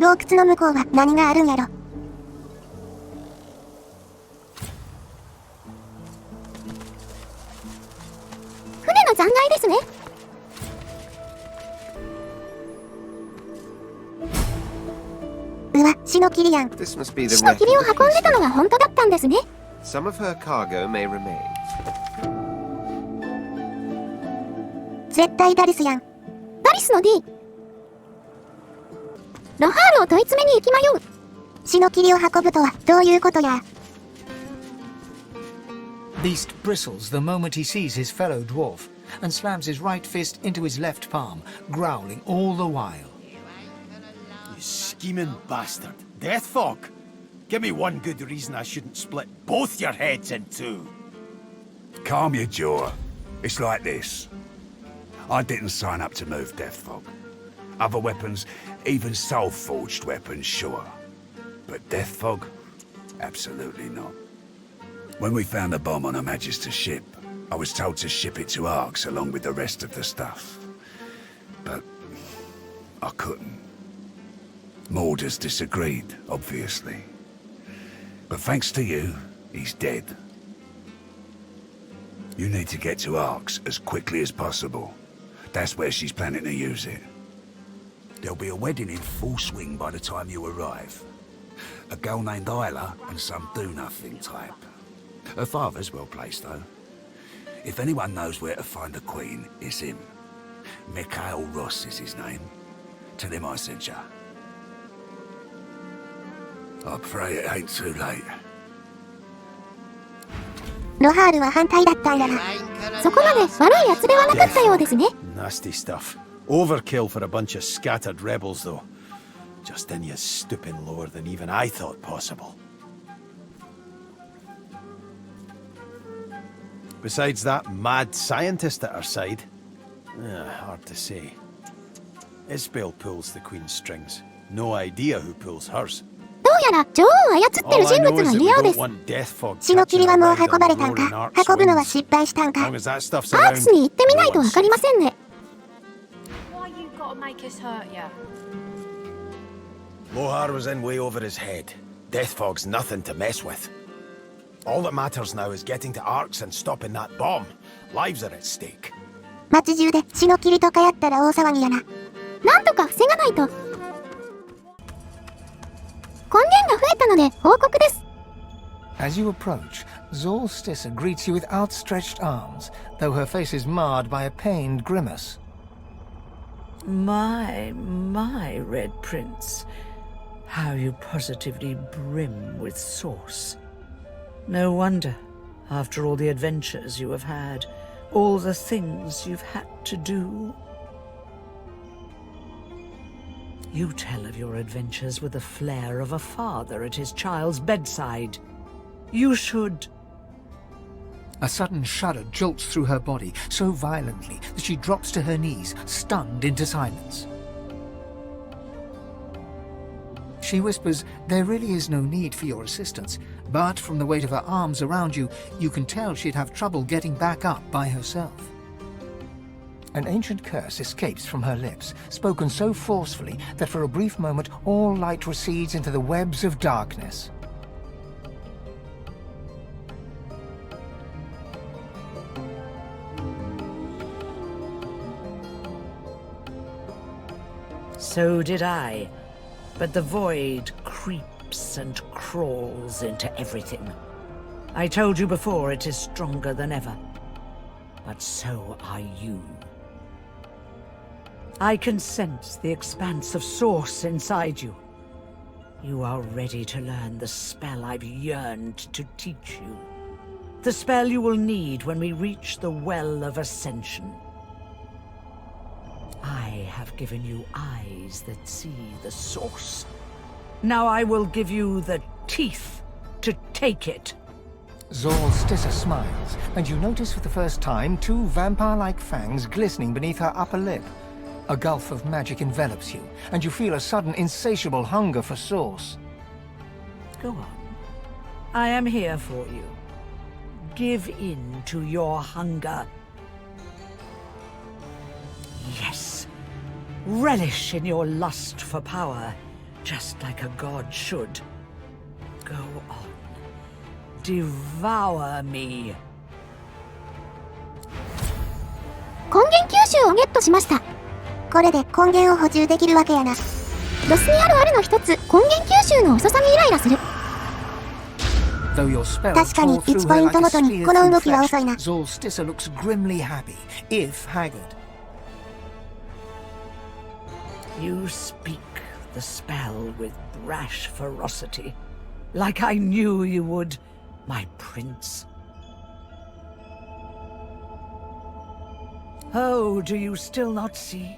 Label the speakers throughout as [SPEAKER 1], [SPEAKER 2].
[SPEAKER 1] 洞窟の向こうは何があるんやろ。
[SPEAKER 2] 船の残骸ですね。
[SPEAKER 1] うわ、シノキリやん。
[SPEAKER 3] This must be the
[SPEAKER 2] 死の
[SPEAKER 3] wreck
[SPEAKER 2] 霧を
[SPEAKER 3] of the
[SPEAKER 2] 運んでたのが本当だったんですね。
[SPEAKER 3] Some of her cargo may remain.
[SPEAKER 1] 絶対ダリスやん。
[SPEAKER 2] ダリスの D。ロハールを問い詰めに行き迷う。
[SPEAKER 1] シノキリを運ぶとはどういうことや。
[SPEAKER 4] Beast bristles the moment he sees his fellow dwarf and slams his right fist into his left palm, growling all the while.
[SPEAKER 5] You scheming bastard. Death fog. Give me one good reason I shouldn't split both your heads in two.
[SPEAKER 6] Calm your jaw. It's like this. I didn't sign up to move Death Fog. Other weapons, even soul-forged weapons, sure. But Death Fog? Absolutely not. When we found the bomb on Her Majesty's ship, I was told to ship it to Arx along with the rest of the stuff. But I couldn't. Morders disagreed, obviously. But thanks to you, he's dead. You need to get to Arx as quickly as possible. That's where she's planning to use it. There'll be a wedding in full swing by the time you arrive. A girl named Isla and some do-nothing type. Her father's well placed, though. If anyone knows where to find the Queen, it's him. Mikhail Ross is his name. Tell him I sent ya. I pray it ain't too late.
[SPEAKER 1] ロハールは反対だったんやな。
[SPEAKER 2] そこまで悪い奴ではなかったようですね。
[SPEAKER 5] Nasty stuff. Overkill for a bunch of scattered rebels, though. Justinia's stooping lower than even I thought possible. Besides that mad scientist at her side, hard to say. Isbel pulls the Queen's strings. No idea who pulls hers.
[SPEAKER 2] どうやら女王を操ってる人物がいるようです。
[SPEAKER 1] シノキリはもう運ばれたんか、運ぶのは失敗したんか。ア
[SPEAKER 2] ークスに行ってみないとわかりませんね。
[SPEAKER 5] Lohar was in way over his head. Death fog's nothing to mess with. All that matters now is getting to Arx and stopping that bomb. Lives are at stake.
[SPEAKER 1] 街中でシノキリとかやったら大騒ぎやな。
[SPEAKER 2] なんとか防がないと。根源が増えたので報告です。
[SPEAKER 4] As you approach, Zorstissa greets you with outstretched arms, though her face is marred by a pained grimace.
[SPEAKER 7] My, Red Prince. How you positively brim with sauce. No wonder, after all the adventures you have had, all the things you've had to do. You tell of your adventures with the flair of a father at his child's bedside. You should...
[SPEAKER 4] A sudden shudder jolts through her body so violently that she drops to her knees, stunned into silence. She whispers, there really is no need for your assistance, but from the weight of her arms around you, you can tell she'd have trouble getting back up by herself. An ancient curse escapes from her lips, spoken so forcefully that for a brief moment all light recedes into the webs of darkness.
[SPEAKER 7] So did I, but the void creeps and crawls into everything. I told you before it is stronger than ever, but so are you. I can sense the expanse of source inside you. You are ready to learn the spell I've yearned to teach you. The spell you will need when we reach the Well of Ascension. I have given you eyes that see the source. Now I will give you the teeth to take it.
[SPEAKER 4] Zorstissa smiles, and you notice for the first time two vampire-like fangs glistening beneath her upper lip. A gulf of magic envelops you, and you feel a sudden insatiable hunger for source.
[SPEAKER 7] Go on. I am here for you. Give in to your hunger. Yes. Relish in your lust for power, just like a god should. Go on. Devour me.
[SPEAKER 2] 根源吸収をゲットしました。
[SPEAKER 1] これで根源を補充できるわけやな。
[SPEAKER 2] ロスにあるあるの一つ、根源吸収の遅さにイライラする。
[SPEAKER 1] 確かに1ポイントごとにこの動きは遅いな。
[SPEAKER 4] Solstice looks grimly happy, if haggard.
[SPEAKER 7] You speak the spell with brash ferocity, like I knew you would, my prince. Oh, do you still not see?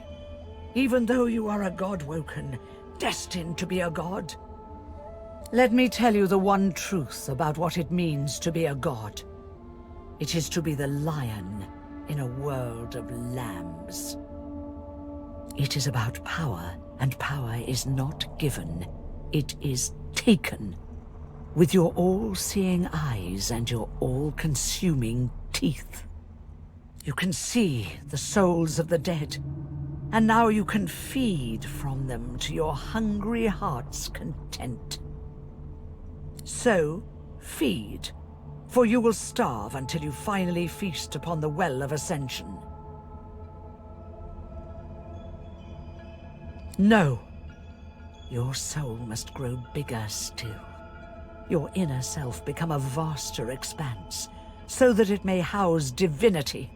[SPEAKER 7] Even though you are a god woken, destined to be a god. Let me tell you the one truth about what it means to be a god. It is to be the lion in a world of lambs. It is about power, and power is not given. It is taken. With your all-seeing eyes and your all-consuming teeth. You can see the souls of the dead, and now you can feed from them to your hungry heart's content. So, feed, for you will starve until you finally feast upon the well of ascension. No. Your soul must grow bigger still. Your inner self become a vaster expanse, so that it may house divinity.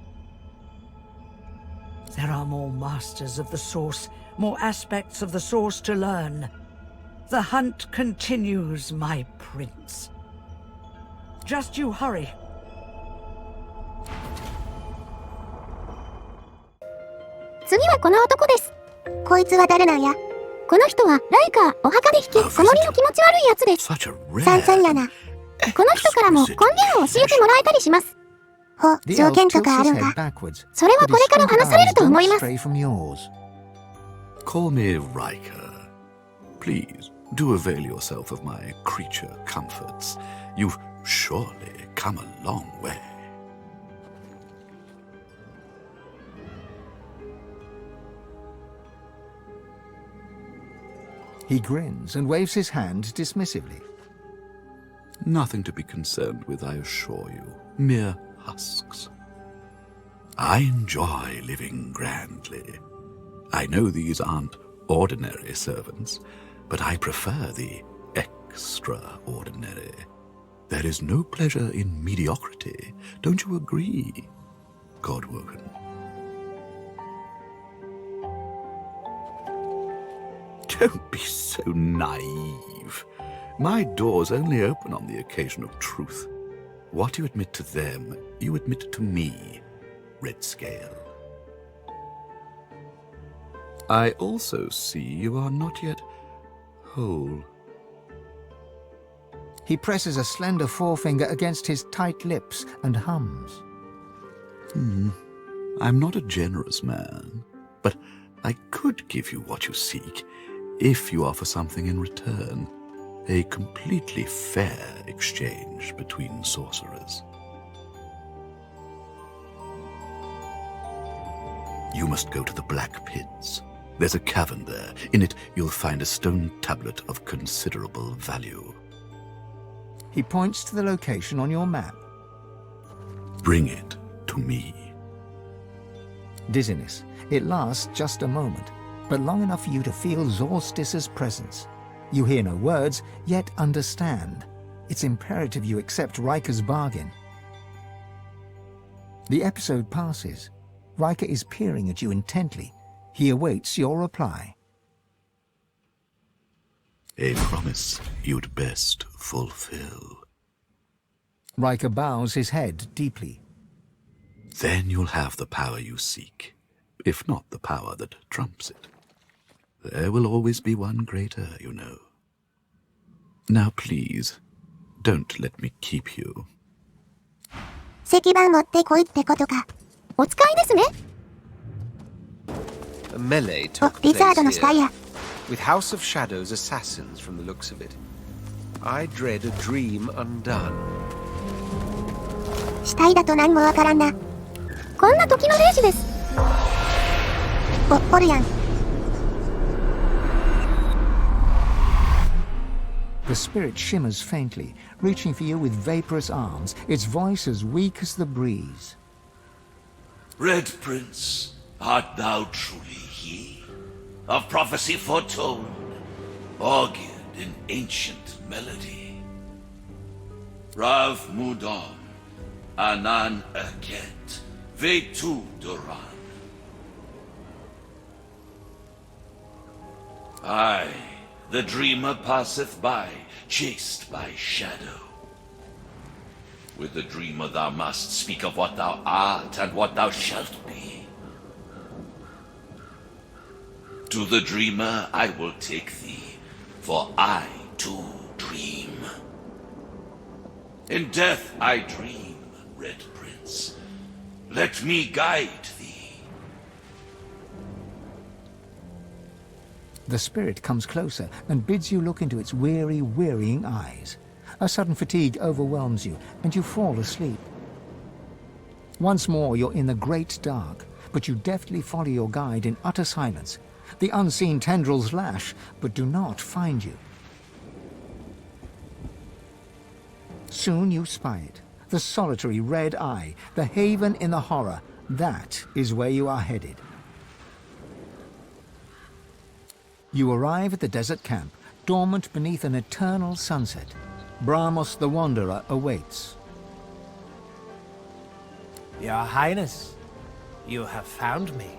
[SPEAKER 7] There are more masters of the source, more aspects of the source to learn. The hunt continues, my prince. Just you hurry.
[SPEAKER 2] 次はこの男です。
[SPEAKER 1] こいつは誰なんや。
[SPEAKER 2] この人はライカーお墓で引き子守りの気持ち悪いやつです。
[SPEAKER 1] さんさんやな。
[SPEAKER 2] この人からも根源を教えてもらえたりします。
[SPEAKER 1] ほ、条件とかあるんか。
[SPEAKER 2] それはこれから話されると思います。
[SPEAKER 8] Call me Riker. Please, do avail yourself of my creature comforts. You've surely come a long way.
[SPEAKER 4] He grins and waves his hand dismissively.
[SPEAKER 8] Nothing to be concerned with, I assure you. Mere husks. I enjoy living grandly. I know these aren't ordinary servants, but I prefer the extraordinary. There is no pleasure in mediocrity. Don't you agree, Godwoken? Don't be so naive. My doors only open on the occasion of truth. What you admit to them, you admit to me, Red Scale. I also see you are not yet whole.
[SPEAKER 4] He presses a slender forefinger against his tight lips and hums.
[SPEAKER 8] I'm not a generous man, but I could give you what you seek if you offer something in return. A completely fair exchange between sorcerers. You must go to the Black Pits. There's a cavern there. In it, you'll find a stone tablet of considerable value.
[SPEAKER 4] He points to the location on your map.
[SPEAKER 8] Bring it to me.
[SPEAKER 4] Dizziness. It lasts just a moment, but long enough for you to feel Solstice's presence. You hear no words, yet understand. It's imperative you accept Riker's bargain. The episode passes. Riker is peering at you intently. He awaits your reply.
[SPEAKER 8] A promise you'd best fulfill.
[SPEAKER 4] Riker bows his head deeply.
[SPEAKER 8] Then you'll have the power you seek, if not the power that trumps it. There will always be one greater, you know. Now please, don't let me keep you.
[SPEAKER 1] 石板持ってこいってことか。
[SPEAKER 2] お使いですね。
[SPEAKER 3] A melee
[SPEAKER 1] お、
[SPEAKER 3] took
[SPEAKER 1] リザー
[SPEAKER 3] place
[SPEAKER 1] ドの死体
[SPEAKER 3] here,
[SPEAKER 1] や。
[SPEAKER 3] with House of Shadows assassins from the looks of it. I dread a dream undone.
[SPEAKER 1] 死体だと何もわからんな。
[SPEAKER 2] こんな時の0時です。
[SPEAKER 1] おるやん。
[SPEAKER 4] The spirit shimmers faintly, reaching for you with vaporous arms, its voice as weak as the breeze.
[SPEAKER 9] Red Prince, art thou truly he? Of prophecy foretold, augured in ancient melody. Rav Mudon, Anan Aket, Vetu Duran. Aye, the dreamer passeth by, chased by shadow. With the dreamer thou must speak of what thou art and what thou shalt be. To the dreamer I will take thee, for I too dream. In death I dream, Red Prince. Let me guide thee.
[SPEAKER 4] The spirit comes closer and bids you look into its weary, wearying eyes. A sudden fatigue overwhelms you, and you fall asleep. Once more you're in the great dark, but you deftly follow your guide in utter silence. The unseen tendrils lash, but do not find you. Soon you spy it. The solitary red eye, the haven in the horror. That is where you are headed. You arrive at the desert camp, dormant beneath an eternal sunset. Brahmos the Wanderer awaits.
[SPEAKER 10] Your Highness, you have found me.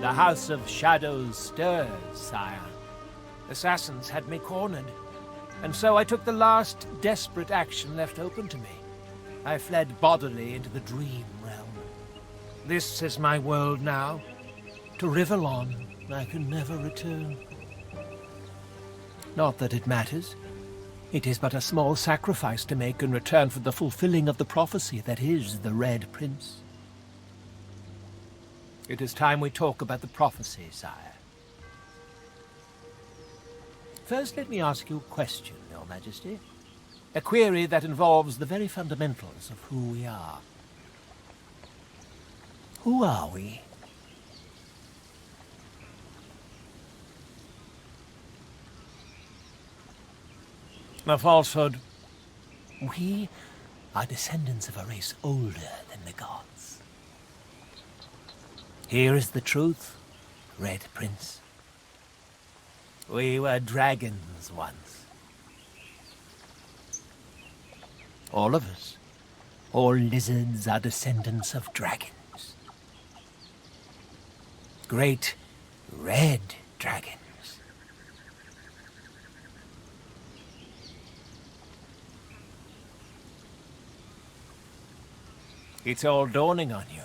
[SPEAKER 10] The House of Shadows stirs, sire. Assassins had me cornered, and so I took the last desperate action left open to me. I fled bodily into the dream realm. This is my world now. To Rivalon, I can never return. Not that it matters. It is but a small sacrifice to make in return for the fulfilling of the prophecy that is the Red Prince. It is time we talk about the prophecy, sire. First, let me ask you a question, Your Majesty. A query that involves the very fundamentals of who we are. Who are we? A falsehood. We are descendants of a race older than the gods. Here is the truth, Red Prince. We were dragons once. All of us. All lizards are descendants of dragons. Great red dragons. It's all dawning on you.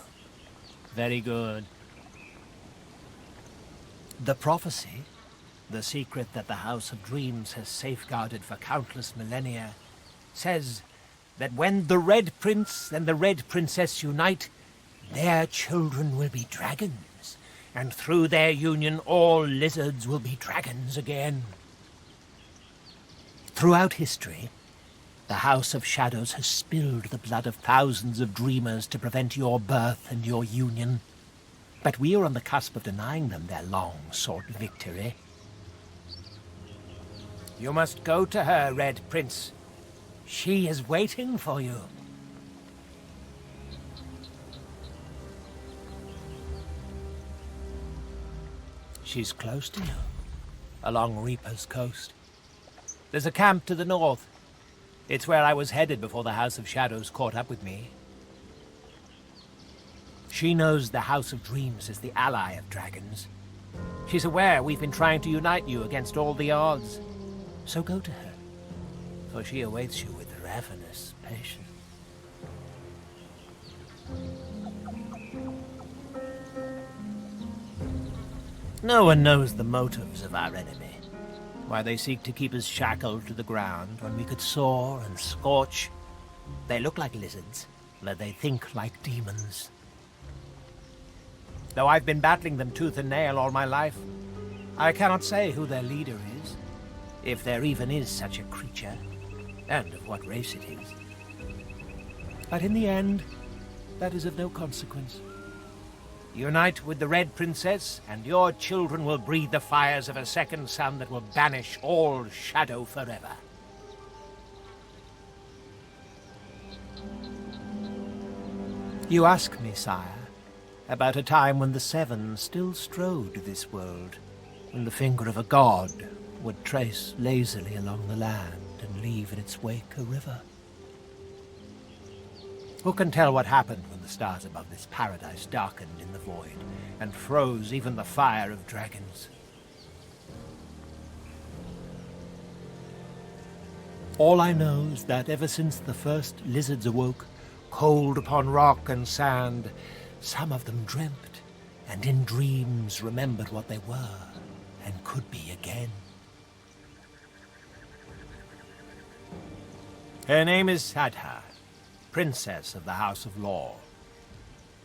[SPEAKER 10] Very good. The prophecy, the secret that the House of Dreams has safeguarded for countless millennia, says that when the Red Prince and the Red Princess unite, their children will be dragons, and through their union all lizards will be dragons again. Throughout history, the House of Shadows has spilled the blood of thousands of dreamers to prevent your birth and your union. But we are on the cusp of denying them their long-sought victory. You must go to her, Red Prince. She is waiting for you. She's close to you, along Reaper's coast. There's a camp to the north. It's where I was headed before the House of Shadows caught up with me. She knows the House of Dreams is the ally of dragons. She's aware we've been trying to unite you against all the odds. So go to her, for she awaits you with ravenous patience. No one knows the motives of our enemy. Why they seek to keep us shackled to the ground when we could soar and scorch. They look like lizards, but they think like demons. Though I've been battling them tooth and nail all my life, I cannot say who their leader is, if there even is such a creature, and of what race it is. But in the end, that is of no consequence. Unite with the Red Princess, and your children will breathe the fires of a second sun that will banish all shadow forever. You ask me, sire, about a time when the Seven still strode this world, when the finger of a god would trace lazily along the land and leave in its wake a river. Who can tell what happened when the stars above this paradise darkened in the void and froze even the fire of dragons? All I know is that ever since the first lizards awoke, cold upon rock and sand, some of them dreamt, and in dreams remembered what they were and could be again. Her name is Sadha, Princess of the House of Law.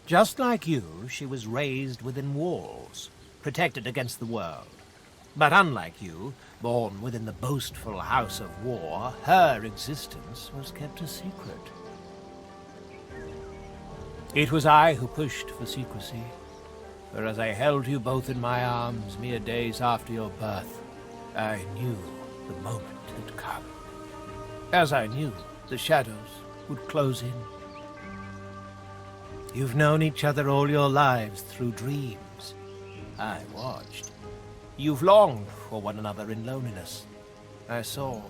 [SPEAKER 10] Just like you, she was raised within walls, protected against the world. But unlike you, born within the boastful House of War, her existence was kept a secret. It was I who pushed for secrecy, for as I held you both in my arms mere days after your birth, I knew the moment had come. As I knew the shadows would close in. You've known each other all your lives through dreams. I watched. You've longed for one another in loneliness. I saw.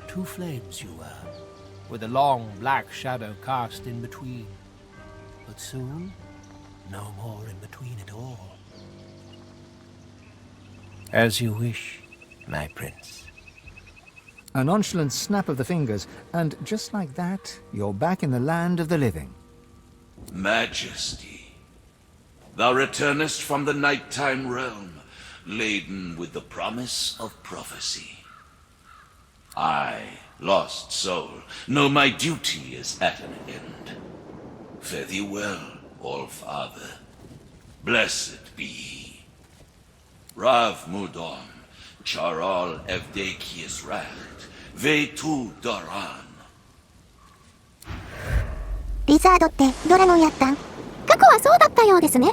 [SPEAKER 10] Two flames you were, with a long black shadow cast in between. But soon, no more in between at all. As you wish, my prince.
[SPEAKER 4] A nonchalant snap of the fingers, and just like that, you're back in the land of the living.
[SPEAKER 9] Majesty, thou returnest from the nighttime realm, laden with the promise of prophecy. I, lost soul, know my duty is at an end. Fare thee well, All-Father. Blessed be he. Rav Mudom, Charal Evdekius Racht, Vetu Doran.
[SPEAKER 1] リザードってドラゴンやったん？
[SPEAKER 2] 過去はそうだったようですね。